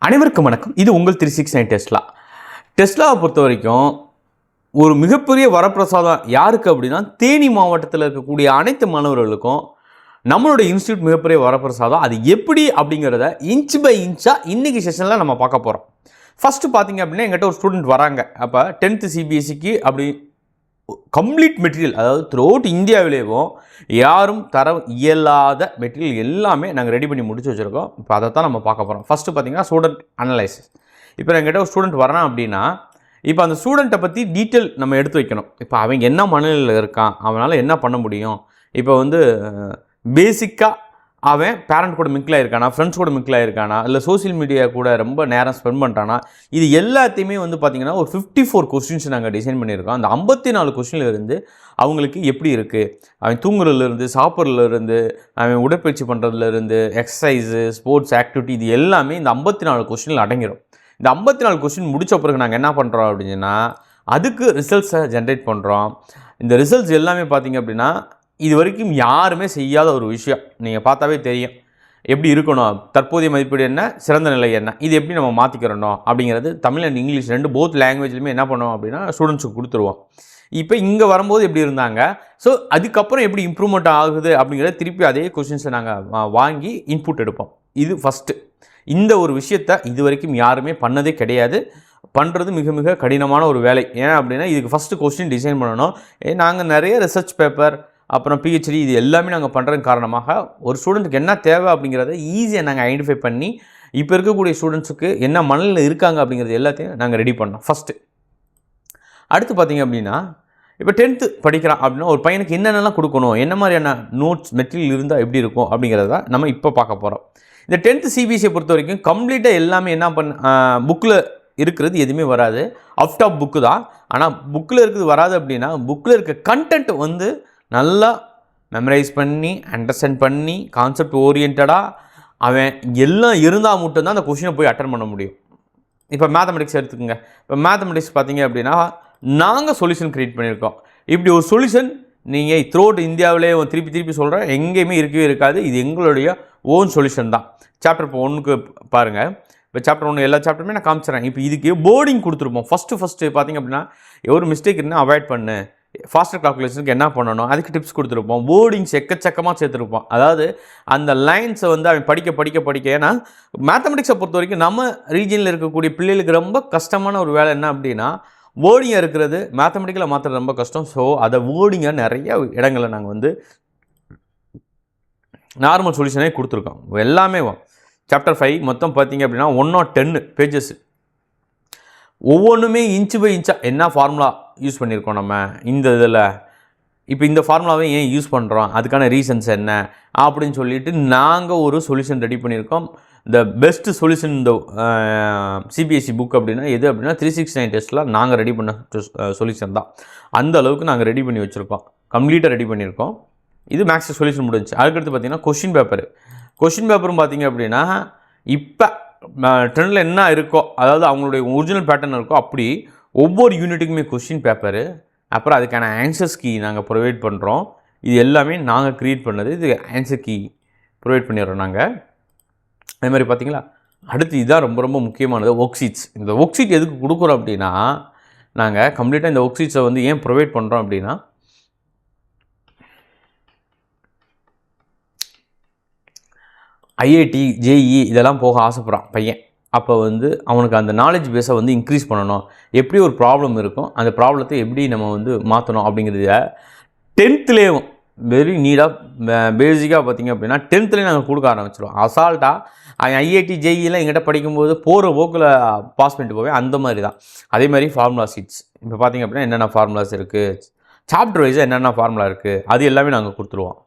அனைவருக்கும் வணக்கம். இது உங்கள் 369 டெஸ்லா. டெஸ்லாவை பொறுத்த வரைக்கும் ஒரு மிகப்பெரிய வரப்பிரசாதம் யாருக்கு அப்படின்னா, தேனி மாவட்டத்தில் இருக்கக்கூடிய அனைத்து மாணவர்களுக்கும் நம்மளோட இன்ஸ்டியூட் மிகப்பெரிய வரப்பிரசாதம். அது எப்படி அப்படிங்கிறத இன்ச் பை இன்ச்சாக இன்றைக்கி செஷனில் நம்ம பார்க்க போகிறோம். ஃபஸ்ட்டு பார்த்தீங்க அப்படின்னா, எங்கிட்ட ஒரு ஸ்டூடெண்ட் வராங்க. அப்போ 10th சிபிஎஸ்சிக்கு அப்படி கம்ப்ளீட் மெட்டீரியல், அதாவது த்ரூ அவுட் இந்தியாவிலேயும் யாரும் தர இயலாத மெட்டீரியல் எல்லாமே நாங்கள் ரெடி பண்ணி முடிச்சு வச்சுருக்கோம். இப்போ அதை தான் நம்ம பார்க்க போகிறோம். ஃபஸ்ட்டு பார்த்தீங்கன்னா ஸ்டூடெண்ட் அனலைசிஸ். இப்போ எங்கிட்ட ஒரு ஸ்டூடெண்ட் வரான் அப்படின்னா, இப்போ அந்த ஸ்டூடெண்ட்டை பற்றி டீட்டெயில் நம்ம எடுத்து வைக்கணும். இப்போ அவங்க என்ன மனநிலையில் இருக்கான், அவனால் என்ன பண்ண முடியும், இப்போ வந்து பேசிக்காக அவன் பேரண்ட் கூட மிங்கில் இருக்கானா, ஃப்ரெண்ட்ஸ் கூட மிங்கில் இருக்கானா, இல்லை சோசியல் மீடியா கூட ரொம்ப நேரம் ஸ்பெண்ட் பண்ணுறானா, இது எல்லாத்தையுமே வந்து பார்த்திங்கன்னா ஒரு 54 கொஸ்டின்ஸ் நாங்கள் டிசைன் பண்ணியிருக்கோம். அந்த 54 கொஸ்டின்லேருந்து அவங்களுக்கு எப்படி இருக்குது, அவன் தூங்குறதுலேருந்து, சாப்பிட்றதுலேருந்து, அவன் உடற்பயிற்சி பண்ணுறதுலேருந்து, எக்ஸசைஸு, ஸ்போர்ட்ஸ் ஆக்டிவிட்டி, இது எல்லாமே இந்த 54 கொஸ்டினில் அடங்கிடும். இந்த 54 கொஸ்டின் முடித்த பிறகு நாங்கள் என்ன பண்ணுறோம் அப்படின்னா, அதுக்கு ரிசல்ட்ஸை ஜென்ரேட் பண்ணுறோம். இந்த ரிசல்ட்ஸ் எல்லாமே பார்த்திங்க அப்படின்னா, இது வரைக்கும் யாருமே செய்யாத ஒரு விஷயம். நீங்கள் பார்த்தாவே தெரியும் எப்படி இருக்கணும், தற்போதைய மதிப்பீடு என்ன, சிறந்த நிலை என்ன, இது எப்படி நம்ம மாற்றிக்கிறணும் அப்படிங்கிறது தமிழ் அண்ட் இங்கிலீஷ் போத் லாங்குவேஜ்லையுமே என்ன பண்ணுவோம் அப்படின்னா ஸ்டூடெண்ட்ஸுக்கு கொடுத்துருவோம். இப்போ இங்கே வரும்போது எப்படி இருந்தாங்க, ஸோ அதுக்கப்புறம் எப்படி இம்ப்ரூவ்மெண்ட் ஆகுது அப்படிங்கிறத திருப்பி அதே கொஸ்டின்ஸை நாங்கள் வாங்கி இன்புட் எடுப்போம். இது ஃபஸ்ட்டு. இந்த ஒரு விஷயத்தை இது வரைக்கும் யாருமே பண்ணதே கிடையாது. பண்ணுறது மிக மிக கடினமான ஒரு வேலை. ஏன் அப்படின்னா, இதுக்கு ஃபஸ்ட்டு கொஸ்டின் டிசைன் பண்ணணும். நாங்கள் நிறைய ரிசர்ச் பேப்பர், அப்புறம் பிஹெச்டி, இது எல்லாமே நாங்கள் பண்ணுறது காரணமாக ஒரு ஸ்டூடெண்ட்டுக்கு என்ன தேவை அப்படிங்கிறத ஈஸியாக நாங்கள் ஐடென்டிஃபை பண்ணி இப்போ இருக்கக்கூடிய ஸ்டூடெண்ட்ஸுக்கு என்ன மனநிலை இருக்காங்க அப்படிங்கிறது எல்லாத்தையும் நாங்கள் ரெடி பண்ணோம் ஃபஸ்ட்டு. அடுத்து பார்த்திங்க அப்படின்னா, இப்போ 10th படிக்கிறான் அப்படின்னா ஒரு பையனுக்கு என்னென்னலாம் கொடுக்கணும், என்ன மாதிரியான நோட்ஸ் மெட்டீரியல் இருந்தால் எப்படி இருக்கும் அப்படிங்கிறத நம்ம இப்போ பார்க்க போகிறோம். இந்த 10th சிபிஎஸ்சியை பொறுத்த வரைக்கும் கம்ப்ளீட்டாக எல்லாமே என்ன புக்கில் இருக்கிறது எதுவுமே வராது. அவுட் ஆஃப் புக்கு தான். ஆனால் புக்கில் இருக்கிறது வராது அப்படின்னா, புக்கில் இருக்க கண்டென்ட் வந்து நல்லா மெமரைஸ் பண்ணி, அண்டர்ஸ்டாண்ட் பண்ணி, கான்செப்ட் ஓரியன்டாக அவன் எல்லாம் இருந்தால் மட்டும்தான் அந்த கொஷினை போய் அட்டன் பண்ண முடியும். இப்போ மேத்தமெட்டிக்ஸ் எடுத்துக்கோங்க. இப்போ மேத்தமெட்டிக்ஸ் பார்த்தீங்க அப்படின்னா, நாங்கள் சொல்யூஷன் க்ரியேட் பண்ணியிருக்கோம். இப்படி ஒரு சொல்யூஷன் நீங்கள் த்ரூ அவுட் இந்தியாவிலே திருப்பி திருப்பி சொல்கிறேன், எங்கேயுமே இருக்கவே இருக்காது. இது எங்களுடைய ஓன் சொல்யூஷன் தான். சாப்டர் இப்போ 1க்கு பாருங்கள். இப்போ சாப்டர் 1 எல்லா சாப்டருமே நான் காமிச்சிடறேன். இப்போ இதுக்கு போர்டிங் கொடுத்துருப்போம். ஃபஸ்ட்டு பார்த்திங்க அப்படின்னா, ஒரு மிஸ்டேக் இருந்தால் அவாய்ட் பண்ணு, ஃபாஸ்டர் கால்குலேஷனுக்கு என்ன பண்ணணும் அதுக்கு டிப்ஸ் கொடுத்துருப்போம். போர்டிங்ஸ் எக்கச்சக்கமாக சேர்த்துருப்போம். அதாவது அந்த லைன்ஸை வந்து அவன் படிக்க ஏன்னா மேத்தமெட்டிக்ஸை பொறுத்த வரைக்கும் நம்ம ரீஜனில் இருக்கக்கூடிய பிள்ளைகளுக்கு ரொம்ப கஷ்டமான ஒரு வேலை என்ன அப்படின்னா, வேர்டிங்காக இருக்கிறது மேத்தமெட்டிக்கில் மாற்றுறது ரொம்ப கஷ்டம். ஸோ அதை வேர்டிங்காக நிறைய இடங்களில் நாங்கள் வந்து நார்மல் சொல்யூஷனே கொடுத்துருக்கோம். எல்லாமே சாப்டர் 5 மொத்தம் பார்த்திங்க அப்படின்னா 110 பேஜஸ். ஒவ்வொன்றுமே இன்ச்சு பை இன்ச்சாக என்ன ஃபார்முலா யூஸ் பண்ணியிருக்கோம் நம்ம இந்த இதில், இப்போ இந்த ஃபார்முலாவை ஏன் யூஸ் பண்ணுறோம், அதுக்கான ரீசன்ஸ் என்ன அப்படின்னு சொல்லிட்டு நாங்கள் ஒரு சொல்யூஷன் ரெடி பண்ணியிருக்கோம். இந்த பெஸ்ட் சொல்யூஷன் இந்த சிபிஎஸ்சி புக் அப்படின்னா எது அப்படின்னா 369 டெஸ்ட்டில் நாங்கள் ரெடி பண்ண சொல்யூஷன் தான். அந்த அளவுக்கு நாங்கள் ரெடி பண்ணி வச்சுருக்கோம், கம்ப்ளீட்டாக ரெடி பண்ணியிருக்கோம். இது மேக்ஸ் சொல்யூஷன் முடிஞ்சிச்சு. அதுக்கடுத்து பார்த்திங்கன்னா கொஷின் பேப்பரும் பார்த்திங்க அப்படின்னா இப்போ ட்ரெண்டில் என்ன இருக்கோ, அதாவது அவங்களுடைய ஒரிஜினல் பேட்டர்ன் இருக்கோ அப்படி ஒவ்வொரு யூனிட்டுக்குமே கொஷின் பேப்பரு, அப்புறம் அதுக்கான ஆன்சர்ஸ் கீ நாங்கள் ப்ரொவைட் பண்ணுறோம். இது எல்லாமே நாங்கள் க்ரியேட் பண்ணது. இது ஆன்சர் கீ ப்ரொவைட் பண்ணிடுறோம் நாங்கள். அதே மாதிரி பார்த்திங்களா, அடுத்து இதுதான் ரொம்ப ரொம்ப முக்கியமானது, ஒர்க் ஷீட்ஸ். இந்த ஒர்க் ஷீட் எதுக்கு கொடுக்குறோம் அப்படின்னா, நாங்கள் கம்ப்ளீட்டாக இந்த ஒர்க் ஷீட்ஸை வந்து ஏன் ப்ரொவைட் பண்ணுறோம் அப்படின்னா, ஐஐடி, ஜேஇ இதெல்லாம் போக ஆசைப்பட்றான் பையன். அப்போ வந்து அவனுக்கு அந்த நாலேஜ் பேஸை வந்து இன்க்ரீஸ் பண்ணணும். எப்படி ஒரு ப்ராப்ளம் இருக்கும், அந்த ப்ராப்ளத்தை எப்படி நம்ம வந்து மாற்றணும் அப்படிங்கிறத 10th வெரி நீடாக பேசிக்காக பார்த்திங்க அப்படின்னா 10th நாங்கள் கொடுக்க ஆரம்பிச்சிடுவோம். அசால்ட்டாக ஐஐடி, ஜேஇலாம் எங்கிட்ட படிக்கும்போது போகிற போக்கில் பாஸ் பண்ணிட்டு போவேன். அந்த மாதிரி தான். அதே மாதிரி ஃபார்முலா ஷீட்ஸ் இப்போ பார்த்திங்க அப்படின்னா என்னென்ன ஃபார்முலாஸ் இருக்குது, சாப்டர் வைஸாக என்னென்ன ஃபார்முலா இருக்குது, அது எல்லாமே நாங்கள் கொடுத்துருவோம்.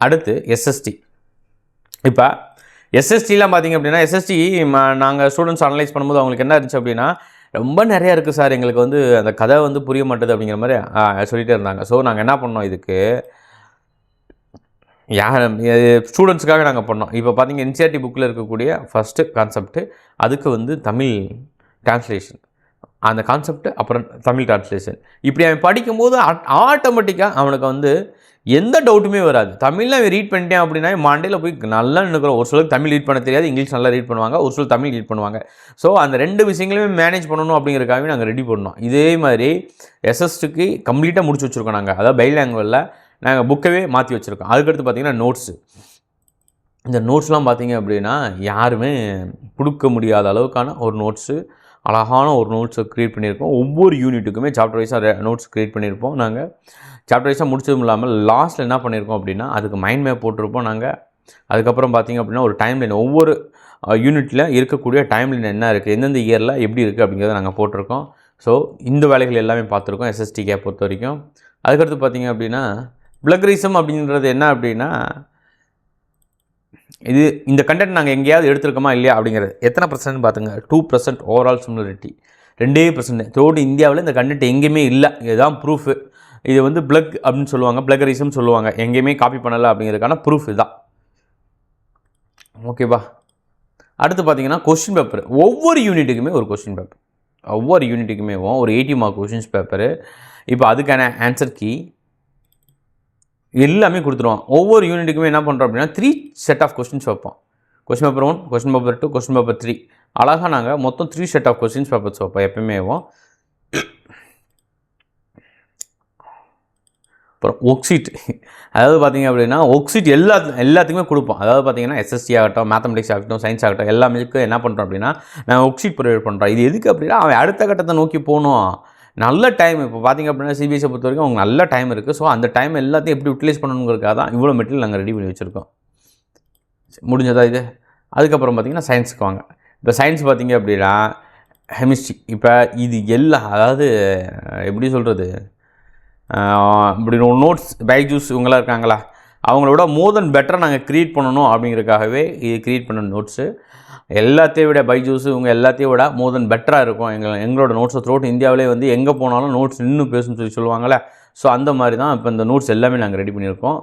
அடுத்து எஸ்எஸ்டி. இப்போ எஸ்எஸ்டிலாம் பார்த்திங்க அப்படின்னா, எஸ்எஸ்டி நாங்கள் ஸ்டூடெண்ட்ஸ் அனலைஸ் பண்ணும்போது அவங்களுக்கு என்ன இருந்துச்சு அப்படின்னா, ரொம்ப நிறையா இருக்குது சார், எங்களுக்கு வந்து அந்த கதை வந்து புரிய மாட்டேது அப்படிங்கிற மாதிரி சொல்லிகிட்டே இருந்தாங்க. ஸோ நாங்கள் என்ன பண்ணோம், இதுக்கு ஸ்டூடெண்ட்ஸுக்காக நாங்கள் பண்ணோம். இப்போ பார்த்திங்க என்சிஆர்டி புக்கில் இருக்கக்கூடிய ஃபஸ்ட்டு கான்செப்ட்டு, அதுக்கு வந்து தமிழ் டிரான்ஸ்லேஷன், அந்த கான்செப்ட், அப்புறம் தமிழ் டிரான்ஸ்லேஷன். இப்படி அவன் படிக்கும்போது ஆட்டோமேட்டிக்காக அவனுக்கு வந்து எந்த டவுட்டுமே வராது. தமிழில் ரீட் பண்ணிட்டேன் அப்படின்னா மண்டையில் போய் நல்லா நினைக்கிறோம். ஒரு சிலருக்கு தமிழ் ரீட் பண்ண தெரியாது, இங்கிலீஷ் நல்லா ரீட் பண்ணுவாங்க, ஒரு சிலர் தமிழ் ரீட் பண்ணுவாங்க. ஸோ அந்த 2 விஷயங்களையுமே மேனேஜ் பண்ணணும் அப்படிங்கிறதுக்காகவே நாங்கள் ரெடி பண்ணோம். இதே மாதிரி எஸ்எஸ்டிக்கு கம்ப்ளீட்டாக முடிச்சு வச்சுருக்கோம் நாங்கள். அதாவது பைலாங்குவலில் நாங்கள் புக்கவே மாற்றி வச்சுருக்கோம். அதுக்கடுத்து பார்த்திங்கன்னா நோட்ஸு. இந்த நோட்ஸ்லாம் பார்த்திங்க அப்படின்னா யாருமே கொடுக்க முடியாத அளவுக்கான ஒரு நோட்ஸு, அழகான ஒரு நோட்ஸை க்ரியேட் பண்ணியிருக்கோம். ஒவ்வொரு யூனிட்டுக்குமே சாப்டர் வைஸாக நோட்ஸ் க்ரியேட் பண்ணியிருப்போம். நாங்கள் சாப்டர் வைஸாக முடிச்சதும் இல்லாமல் லாஸ்ட்டில் என்ன பண்ணியிருக்கோம் அப்படின்னா அதுக்கு மைண்ட் மேப் போட்டிருப்போம் நாங்கள். அதுக்கப்புறம் பார்த்திங்க அப்படின்னா ஒரு டைம்லைன், ஒவ்வொரு யூனிட்டில் இருக்கக்கூடிய டைம்லைன் என்ன இருக்குது, எந்தெந்த இயரில் எப்படி இருக்குது அப்படிங்கிறத நாங்கள் போட்டிருக்கோம். ஸோ இந்த வேலைகள் எல்லாமே பார்த்துருக்கோம் எஸ்எஸ்டி கேப் பொறுத்த வரைக்கும். அதுக்கடுத்து பார்த்திங்க அப்படின்னா பிளகரிசம் அப்படின்றது என்ன அப்படின்னா, இது இந்த கண்டென்ட் நாங்கள் எங்கேயாவது எடுத்துருக்கோமா இல்லையா அப்படிங்கிறது எத்தனை பர்சன்ட் பார்த்துங்க. 2% ஓவரால் சிமிலரிட்டி, 2% த்ரோட் இந்தியாவில் இந்த கண்டென்ட் எங்கேயுமே இல்லை. இதுதான் ப்ரூஃபு. இது வந்து பிளக் அப்படின்னு சொல்லுவாங்க, பிளகரிசம் சொல்லுவாங்க. எங்கேயுமே காப்பி பண்ணலை அப்படிங்கிறதுக்கான ப்ரூஃப் இதுதான். ஓகேவா? அடுத்து பார்த்தீங்கன்னா கொஸ்டின் பேப்பர். ஒவ்வொரு யூனிட்டுக்குமே ஒரு கொஸ்டின் பேப்பர், ஒவ்வொரு யூனிட்டுக்குமே ஒரு 80 மார்க் கொஸ்டின்ஸ் பேப்பரு. இப்போ அதுக்கான ஆன்சர் கீ எல்லாமே கொடுத்துருவோம். ஒவ்வொரு யூனிட்டுக்குமே என்ன பண்ணுறோம் அப்படின்னா 3 செட் ஆஃப் கொஸ்டின்ஸ் வைப்போம். Question paper 1, question paper 2, question paper 3. அழகாக நாங்கள் மொத்தம் 3 செட் ஆஃப் கொஸ்டின்ஸ் பேப்பர்ஸ் வைப்போம் எப்பயுமே. அப்புறம் ஒர்க் ஷீட், அதாவது பார்த்திங்க அப்படின்னா ஒர்க் ஷீட் எல்லாத்துக்குமே கொடுப்போம். அதாவது பார்த்திங்கன்னா எஸ்எஸ்டி ஆகட்டும், மேத்தமெட்டிக்ஸ் ஆகட்டும், சயின்ஸ் ஆகட்டும், எல்லாமேக்கு என்ன பண்ணுறோம் அப்படின்னா நாங்கள் ஒர்க் ஷீட் ப்ரொவைட் பண்ணுறோம். இது எதுக்கு அப்படின்னா அவன் அடுத்த கட்டத்தை நோக்கி போகணும். நல்ல டைம் இப்போ பார்த்திங்க அப்படின்னா சிபிஎஸ்சியை பொறுத்த வரைக்கும் அவங்க நல்ல டைம் இருக்குது. ஸோ அந்த டைம் எல்லாத்தையும் எப்படி யூட்டிலைஸ் பண்ணணுங்கிறதுக்காக தான் இவ்வளோ மெட்டீரியல் நாங்கள் ரெடி பண்ணி வச்சுருக்கோம். முடிஞ்சதா இது? அதுக்கப்புறம் பார்த்திங்கன்னா சயின்ஸுக்கு வாங்க. இப்போ சயின்ஸ் பார்த்திங்க அப்படின்னா கெமிஸ்ட்ரி. இப்போ இது எல்லாம் அதாவது எப்படி சொல்கிறது, இப்படி நோட்ஸ் பைஜூஸ் இவங்களாம் இருக்காங்களா, அவங்களோட மோர் தென் பெட்டராக நாங்கள் க்ரியேட் பண்ணணும் அப்படிங்கிறதுக்காகவே இது க்ரியேட் பண்ண நோட்ஸு. எல்லாத்தையும் விட பைஜூஸ் இவங்க எல்லாத்தையும் விட மோர் தென் பெட்டராக இருக்கும் எங்களோட நோட்ஸை. த்ரோட் இந்தியாவிலே வந்து எங்கே போனாலும் நோட்ஸ் இன்னும் பேசுன்னு சொல்லுவாங்களே. ஸோ அந்த மாதிரி தான் இப்போ இந்த நோட்ஸ் எல்லாமே நாங்கள் ரெடி பண்ணியிருக்கோம்.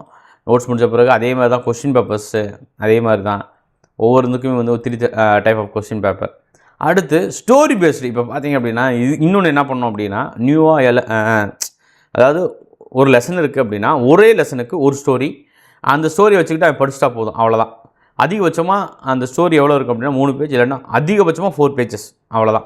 நோட்ஸ் முடிஞ்ச பிறகு அதே மாதிரி தான் கொஸ்டின் பேப்பர்ஸு அதே மாதிரி தான் ஒவ்வொருத்துக்குமே வந்து ஒரு 3 டைப் ஆஃப் கொஸ்டின் பேப்பர். அடுத்து ஸ்டோரி பேஸ்டு. இப்போ பார்த்திங்க அப்படின்னா இது இன்னொன்று என்ன பண்ணோம் அப்படின்னா நியூவாக அதாவது ஒரு லெசன் இருக்குது அப்படின்னா ஒரே லெசனுக்கு ஒரு ஸ்டோரி, அந்த ஸ்டோரி வச்சுக்கிட்டு அவன் படிச்சுட்டா போதும், அவ்வளோதான். அதிகபட்சமாக அந்த ஸ்டோரி எவ்வளோ இருக்குது அப்படின்னா 3 பேஜ், இல்லைன்னா அதிகபட்சமாக 4 பேஜஸ், அவ்வளோதான்.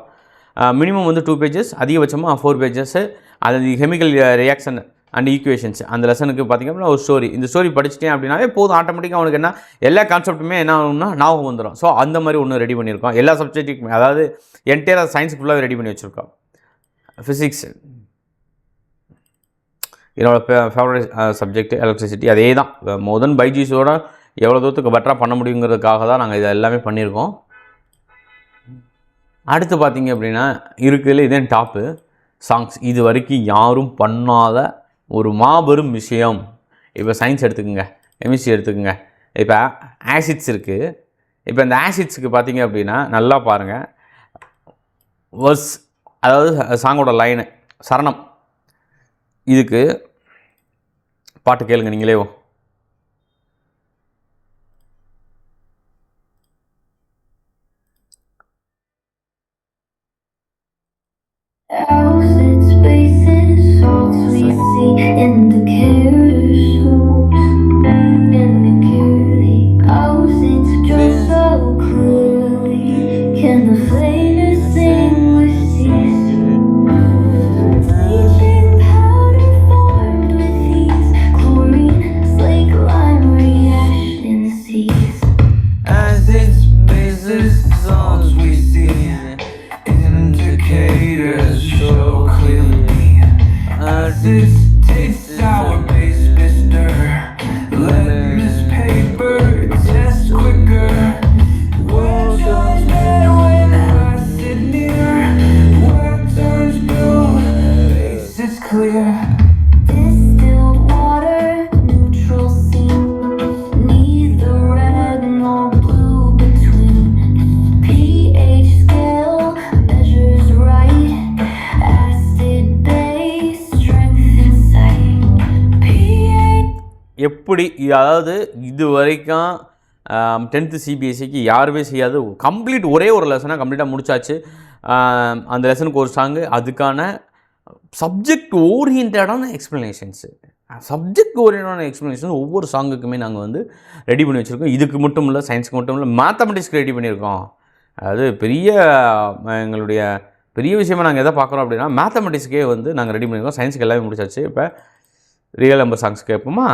மினிமம் வந்து 2 பேஜஸ், அதிகபட்சமாக 4 பேஜஸ்ஸு. அது கெமிக்கல் ரியாக்ஷன் அண்ட் ஈக்குவேஷன்ஸ் அந்த லெசனுக்கு பார்த்திங்க அப்படின்னா ஒரு ஸ்டோரி. இந்த ஸ்டோரி படிச்சிட்டேன் அப்படின்னாவே போதும், ஆட்டோமேட்டிக்காக அவனுக்கு என்ன எல்லா கான்செப்ட்டுமே என்ன ஆகும்னா ஞாபகம் வந்துடும். ஸோ அந்த மாதிரி ஒன்று ரெடி பண்ணியிருக்கோம் எல்லா சப்ஜெக்ட்டுக்குமே. அதாவது என்டையராக சயின்ஸ் ஃபுல்லாக ரெடி பண்ணி வச்சுருக்கோம். ஃபிசிக்ஸ் என்னோடய ஃபேவரட் சப்ஜெக்ட் எலக்ட்ரிசிட்டி. அதே தான் மோர் தென் பைஜூஸோட எவ்வளோ தூரத்துக்கு பெட்டராக பண்ண முடியுங்கிறதுக்காக தான் நாங்கள் இதை எல்லாமே பண்ணியிருக்கோம். அடுத்து பார்த்திங்க அப்படின்னா இருக்குதுல இதே டாப்பு சாங்ஸ். இது வரைக்கும் யாரும் பண்ணாத ஒரு மாபெரும் விஷயம். இப்போ சயின்ஸ் எடுத்துக்கோங்க, கெமிஸ்ட்ரி எடுத்துக்கோங்க. இப்போ ஆசிட்ஸ் இருக்குது. இப்போ இந்த ஆசிட்ஸுக்கு பார்த்திங்க அப்படின்னா நல்லா பாருங்கள், வர்ஸ் அதாவது சாங்கோட லைனு சரணம். இதுக்கு பாட்டு கேளுங்க நீங்களே. எப்படி அதாவது இது வரைக்கும் 10th சிபிஎஸ்சிக்கு யாருமே செய்யாது கம்ப்ளீட் ஒரே ஒரு லெசனாக கம்ப்ளீட்டாக முடிச்சாச்சு. அந்த லெசனுக்கு ஒரு சாங்கு, அதுக்கான சப்ஜெக்ட் ஓரியன்டான எக்ஸ்ப்ளனேஷன்ஸு. சப்ஜெக்ட் ஓரியன்டான எக்ஸ்ப்ளனேஷன் ஒவ்வொரு சாங்குக்குமே நாங்கள் வந்து ரெடி பண்ணி வச்சுருக்கோம். இதுக்கு மட்டும் இல்லை, சயின்ஸுக்கு மட்டும் இல்லை, மேத்தமெட்டிக்ஸ்க்கு ரெடி பண்ணியிருக்கோம். அது பெரிய எங்களுடைய பெரிய விஷயமாக நாங்கள் எதை பார்க்குறோம் அப்படின்னா, மேத்தமெட்டிக்ஸ்க்கே வந்து நாங்கள் ரெடி பண்ணியிருக்கோம். சயின்ஸுக்கு எல்லாமே முடிச்சாச்சு. இப்போ ரியல் நம்பர் சாங்ஸ் கேட்போமா?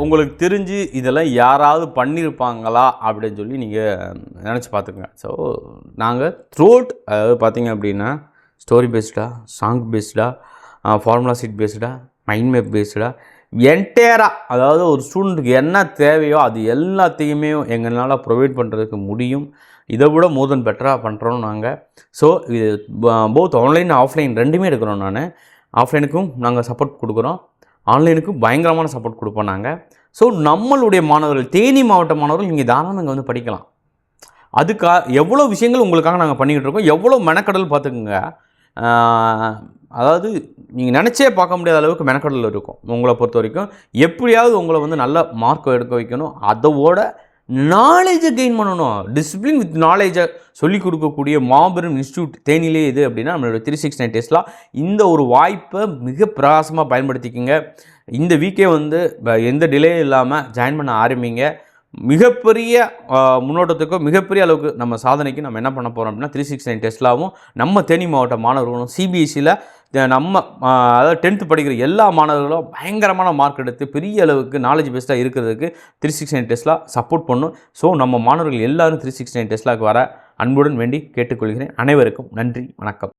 உங்களுக்கு தெரிஞ்சு இதெல்லாம் யாராவது பண்ணியிருப்பாங்களா அப்படின்னு சொல்லி நீங்கள் நினச்சி பார்த்துக்குங்க. ஸோ நாங்கள் த்ரோட், அதாவது பார்த்திங்க அப்படின்னா ஸ்டோரி பேஸ்டாக, சாங் பேஸ்டாக, ஃபார்முலா சீட் பேஸ்டாக, மைண்ட் மேப் பேஸ்டாக, என்டையராக, அதாவது ஒரு ஸ்டூடெண்ட்டுக்கு என்ன தேவையோ அது எல்லாத்தையுமே எங்களால் ப்ரொவைட் பண்ணுறதுக்கு முடியும். இதை விட மோர் தென் பெட்டராக பண்ணுறோம் நாங்கள். ஸோ இது போத் ஆன்லைன் ஆஃப்லைன் ரெண்டுமே எடுக்கிறோம். நான் ஆஃப்லைனுக்கும் நாங்கள் சப்போர்ட் கொடுக்குறோம், ஆன்லைனுக்கும் பயங்கரமான சப்போர்ட் கொடுப்போம் நாங்கள். ஸோ நம்மளுடைய மாணவர்கள், தேனி மாவட்ட மாணவர்கள் நீங்கள் தாராளமாக இங்கே வந்து படிக்கலாம். எவ்வளோ விஷயங்கள் உங்களுக்காக நாங்கள் பண்ணிக்கிட்டு இருக்கோம், எவ்வளோ மெனக்கடல் பார்த்துக்குங்க. அதாவது நீங்கள் நினச்சே பார்க்க முடியாத அளவுக்கு மெனக்கடல் இருக்கும். உங்களை பொறுத்த வரைக்கும் எப்படியாவது உங்களை வந்து நல்ல மார்க் எடுக்க வைக்கணும், அதோட நாலேஜை கெயின் பண்ணணும். டிசிப்ளின் வித் நாலேஜை சொல்லிக் கொடுக்கக்கூடிய மாபெரும் இன்ஸ்டியூட் தேனிலே இது அப்படின்னா நம்மளோட 369 டெஸ்லா. இந்த ஒரு வாய்ப்பை மிக பிரகாசமாக பயன்படுத்திக்கங்க. இந்த வீக்கே வந்து எந்த டிலே இல்லாமல் ஜாயின் பண்ண ஆரம்பிங்க. மிகப்பெரிய முன்னோட்டத்துக்கும் மிகப்பெரிய அளவுக்கு நம்ம சாதனைக்கு நம்ம என்ன பண்ண போகிறோம் அப்படின்னா 369 டெஸ்லாவும் நம்ம தேனி மாவட்ட மாணவர்களும் சிபிஎஸ்சியில் நம்ம அதாவது 10th படிக்கிற எல்லா மாணவர்களும் பயங்கரமான மார்க் எடுத்து பெரிய அளவுக்கு நாலேஜ் பெஸ்ட்டாக இருக்கிறதுக்கு 369 டெஸ்லா சப்போர்ட் பண்ணும். ஸோ நம்ம மாணவர்கள் எல்லாரும் 369 டெஸ்லாவுக்கு வர அன்புடன் வேண்டி கேட்டுக்கொள்கிறேன். அனைவருக்கும் நன்றி, வணக்கம்.